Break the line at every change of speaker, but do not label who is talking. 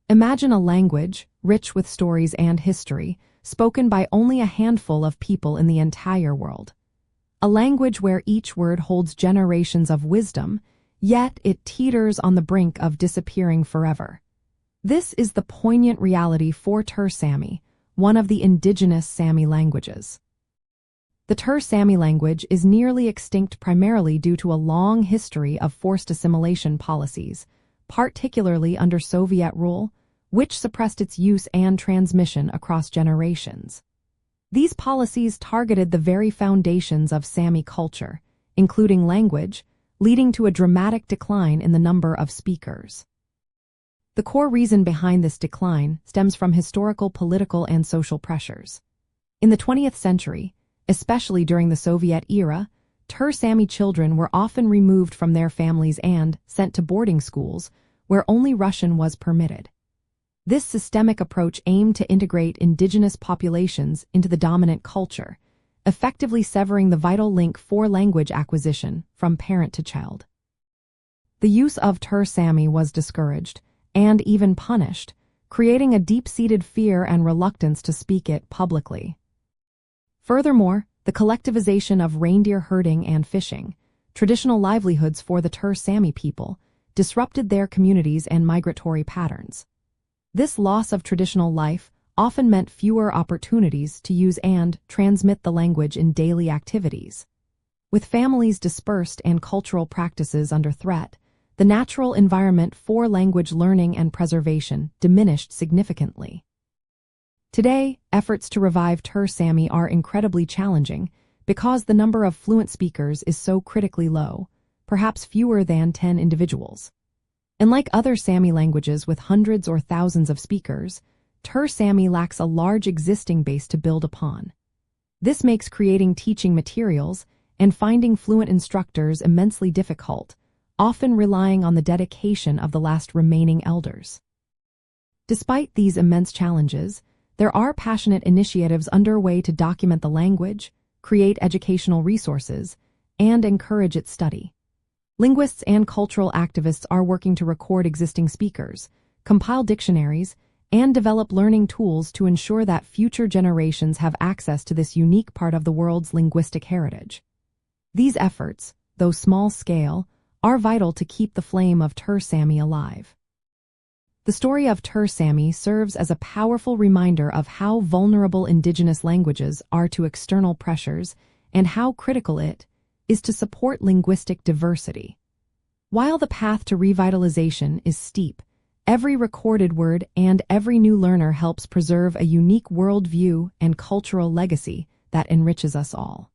Imagine a language, rich with stories and history, spoken by only a handful of people in the entire world. A language where each word holds generations of wisdom, yet it teeters on the brink of disappearing forever. This is the poignant reality for Ter Sami, one of the indigenous Sami languages. The Ter Sami language is nearly extinct primarily due to a long history of forced assimilation policies, particularly under Soviet rule, which suppressed its use and transmission across generations. These policies targeted the very foundations of Sami culture, including language, leading to a dramatic decline in the number of speakers. The core reason behind this decline stems from historical, political, and social pressures. In the 20th century, especially during the Soviet era, Ter Sami children were often removed from their families and sent to boarding schools, where only Russian was permitted. This systemic approach aimed to integrate indigenous populations into the dominant culture, effectively severing the vital link for language acquisition from parent to child. The use of Ter Sami was discouraged, and even punished, creating a deep-seated fear and reluctance to speak it publicly. Furthermore, the collectivization of reindeer herding and fishing, traditional livelihoods for the Ter Sami people, disrupted their communities and migratory patterns. This loss of traditional life often meant fewer opportunities to use and transmit the language in daily activities. With families dispersed and cultural practices under threat, the natural environment for language learning and preservation diminished significantly. Today, efforts to revive Ter Sami are incredibly challenging because the number of fluent speakers is so critically low, perhaps fewer than 10 individuals. Unlike other Sami languages with hundreds or thousands of speakers, Ter Sami lacks a large existing base to build upon. This makes creating teaching materials and finding fluent instructors immensely difficult, often relying on the dedication of the last remaining elders. Despite these immense challenges, there are passionate initiatives underway to document the language, create educational resources, and encourage its study. Linguists and cultural activists are working to record existing speakers, compile dictionaries, and develop learning tools to ensure that future generations have access to this unique part of the world's linguistic heritage. These efforts, though small-scale, are vital to keep the flame of Ter Sami alive. The story of Ter Sami serves as a powerful reminder of how vulnerable indigenous languages are to external pressures and how critical it is to support linguistic diversity. While the path to revitalization is steep, every recorded word and every new learner helps preserve a unique worldview and cultural legacy that enriches us all.